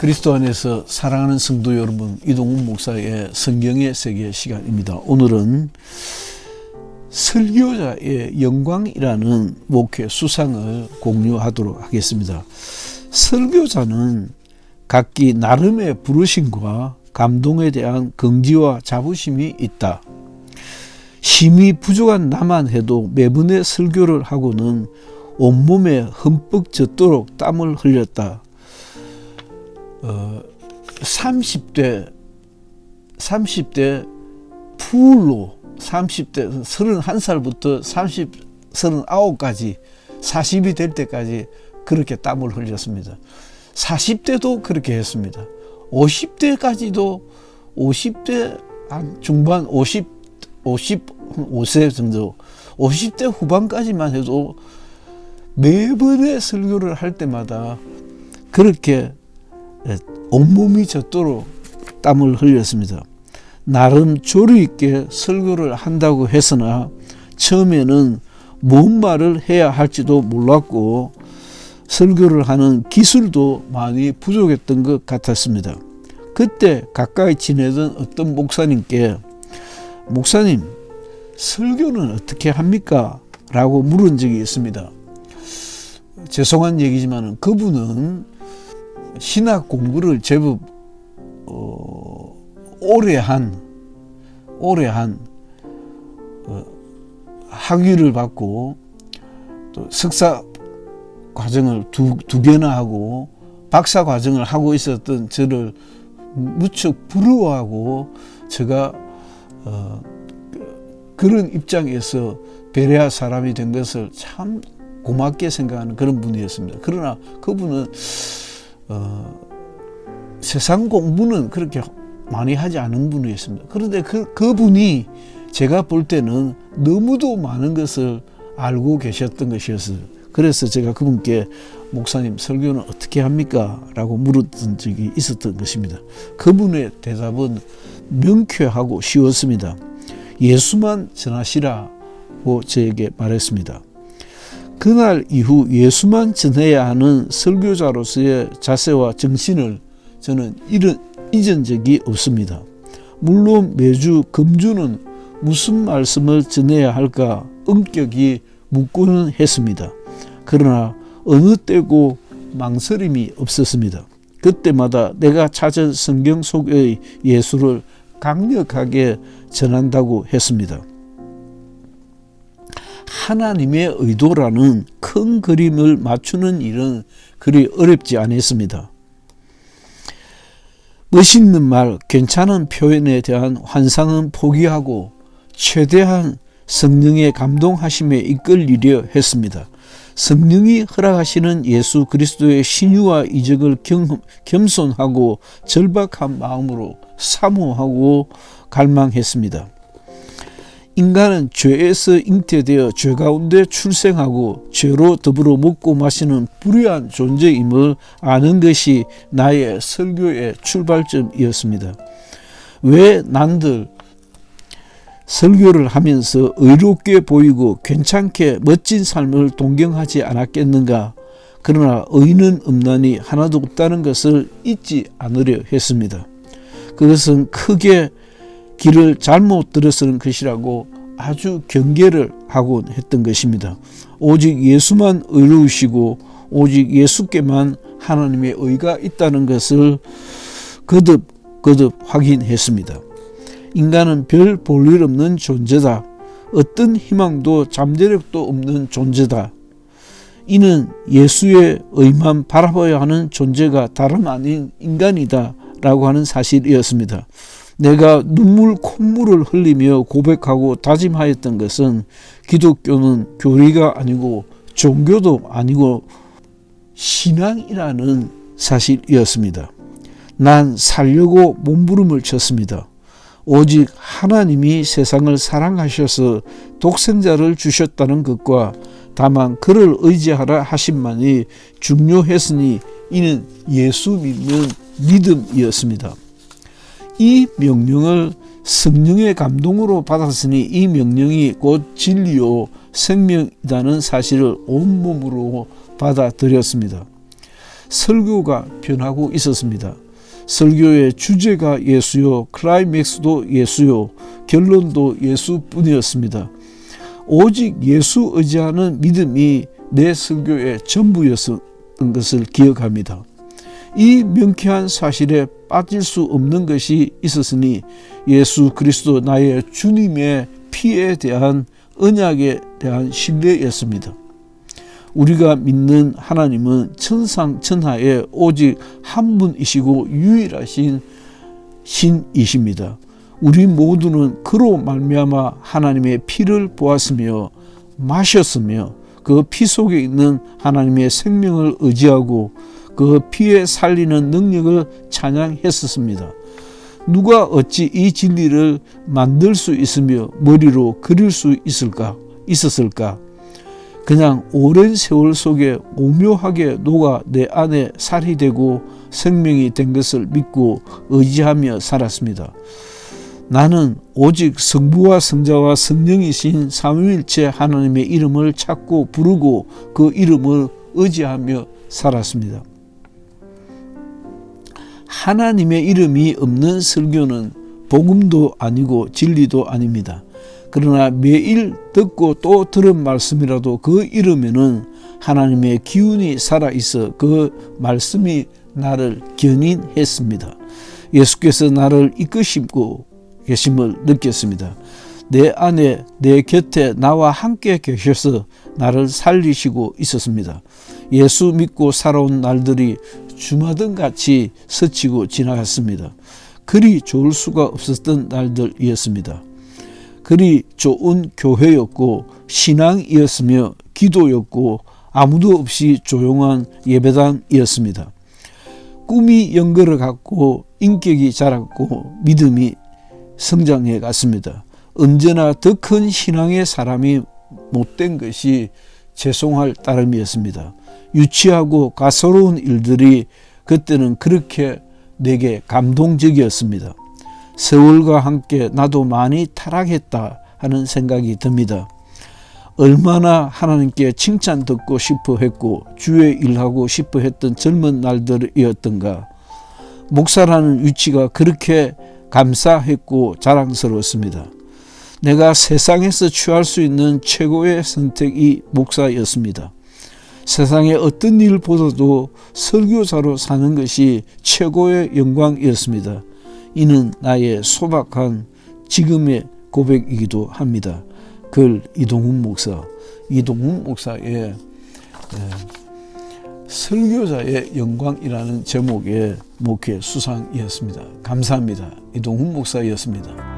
그리스도 안에서 사랑하는 성도 여러분, 이동훈 목사의 성경의 세계 시간입니다. 오늘은 설교자의 영광이라는 목회 수상을 공유하도록 하겠습니다. 설교자는 각기 나름의 부르심과 감동에 대한 긍지와 자부심이 있다. 힘이 부족한 나만 해도 매번의 설교를 하고는 온몸에 흠뻑 젖도록 땀을 흘렸다. 30대 풀로 30대 31살부터 39까지 40이 될 때까지 그렇게 땀을 흘렸습니다. 40대도 그렇게 했습니다. 50대까지도 50대 중반 55세 정도 50대 후반까지만 해도 매번의 설교를 할 때마다 그렇게 온몸이 젖도록 땀을 흘렸습니다. 나름 조리 있게 설교를 한다고 했으나 처음에는 뭔 말을 해야 할지도 몰랐고 설교를 하는 기술도 많이 부족했던 것 같았습니다. 그때 가까이 지내던 어떤 목사님께 목사님, 설교는 어떻게 합니까? 라고 물은 적이 있습니다. 죄송한 얘기지만 그분은 신학 공부를 제법 오래 한 학위를 받고 또 석사 과정을 두 개나 하고 박사 과정을 하고 있었던 저를 무척 부러워하고 제가 그런 입장에서 베레아 사람이 된 것을 참 고맙게 생각하는 그런 분이었습니다. 그러나 그분은 세상 공부는 그렇게 많이 하지 않은 분이었습니다. 그런데 그분이 제가 볼 때는 너무도 많은 것을 알고 계셨던 것이었어요. 그래서 제가 그분께 목사님 설교는 어떻게 합니까? 라고 물었던 적이 있었던 것입니다. 그분의 대답은 명쾌하고 쉬웠습니다. 예수만 전하시라고 저에게 말했습니다. 그날 이후 예수만 전해야 하는 설교자로서의 자세와 정신을 저는 잊은 적이 없습니다. 물론 매주 금주는 무슨 말씀을 전해야 할까 엄격히 묻고는 했습니다. 그러나 어느 때고 망설임이 없었습니다. 그때마다 내가 찾은 성경 속의 예수를 강력하게 전한다고 했습니다. 하나님의 의도라는 큰 그림을 맞추는 일은 그리 어렵지 않았습니다. 멋있는 말, 괜찮은 표현에 대한 환상은 포기하고 최대한 성령의 감동하심에 이끌리려 했습니다. 성령이 허락하시는 예수 그리스도의 신유와 이적을 겸손하고 절박한 마음으로 사모하고 갈망했습니다. 인간은 죄에서 잉태되어 죄 가운데 출생하고 죄로 더불어 먹고 마시는 불의한 존재임을 아는 것이 나의 설교의 출발점이었습니다. 왜 난들 설교를 하면서 의롭게 보이고 괜찮게 멋진 삶을 동경하지 않았겠는가? 그러나 의는 없나니 하나도 없다는 것을 잊지 않으려 했습니다. 그것은 크게 길을 잘못 들어서는 것이라고 아주 경계를 하곤 했던 것입니다. 오직 예수만 의로우시고 오직 예수께만 하나님의 의가 있다는 것을 거듭 확인했습니다. 인간은 별 볼일 없는 존재다. 어떤 희망도 잠재력도 없는 존재다. 이는 예수의 의만 바라봐야 하는 존재가 다름 아닌 인간이다 라고 하는 사실이었습니다. 내가 눈물 콧물을 흘리며 고백하고 다짐하였던 것은 기독교는 교리가 아니고 종교도 아니고 신앙이라는 사실이었습니다. 난 살려고 몸부림을 쳤습니다. 오직 하나님이 세상을 사랑하셔서 독생자를 주셨다는 것과 다만 그를 의지하라 하심만이 중요했으니 이는 예수 믿는 믿음이었습니다. 이 명령을 성령의 감동으로 받았으니 이 명령이 곧 진리요 생명이라는 사실을 온몸으로 받아들였습니다. 설교가 변하고 있었습니다. 설교의 주제가 예수요, 클라이맥스도 예수요, 결론도 예수뿐이었습니다. 오직 예수 의지하는 믿음이 내 설교의 전부였던 것을 기억합니다. 이 명쾌한 사실에 빠질 수 없는 것이 있었으니 예수 그리스도 나의 주님의 피에 대한 언약에 대한 신뢰였습니다. 우리가 믿는 하나님은 천상천하에 오직 한 분이시고 유일하신 신이십니다. 우리 모두는 그로 말미암아 하나님의 피를 보았으며 마셨으며 그 피 속에 있는 하나님의 생명을 의지하고 그 피에 살리는 능력을 찬양했었습니다. 누가 어찌 이 진리를 만들 수 있으며 머리로 그릴 수 있었을까? 그냥 오랜 세월 속에 오묘하게 녹아 내 안에 살이 되고 생명이 된 것을 믿고 의지하며 살았습니다. 나는 오직 성부와 성자와 성령이신 삼위일체 하나님의 이름을 찾고 부르고 그 이름을 의지하며 살았습니다. 하나님의 이름이 없는 설교는 복음도 아니고 진리도 아닙니다. 그러나 매일 듣고 또 들은 말씀이라도 그 이름에는 하나님의 기운이 살아있어 그 말씀이 나를 견인했습니다. 예수께서 나를 이끄시고 계심을 느꼈습니다. 내 안에 내 곁에 나와 함께 계셔서 나를 살리시고 있었습니다. 예수 믿고 살아온 날들이 주마등같이 스치고 지나갔습니다. 그리 좋을 수가 없었던 날들이었습니다. 그리 좋은 교회였고 신앙이었으며 기도였고 아무도 없이 조용한 예배당이었습니다. 꿈이 연결을 갖고 인격이 자랐고 믿음이 성장해 갔습니다. 언제나 더 큰 신앙의 사람이 못된 것이 죄송할 따름이었습니다. 유치하고 가소로운 일들이 그때는 그렇게 내게 감동적이었습니다. 세월과 함께 나도 많이 타락했다 하는 생각이 듭니다. 얼마나 하나님께 칭찬 듣고 싶어 했고 주의 일하고 싶어 했던 젊은 날들이었던가. 목사라는 위치가 그렇게 감사했고 자랑스러웠습니다. 내가 세상에서 취할 수 있는 최고의 선택이 목사였습니다. 세상의 어떤 일보다도 설교자로 사는 것이 최고의 영광이었습니다. 이는 나의 소박한 지금의 고백이기도 합니다. 글 이동훈 목사의 설교자의 영광이라는 제목의 목회 수상이었습니다. 감사합니다. 이동훈 목사였습니다.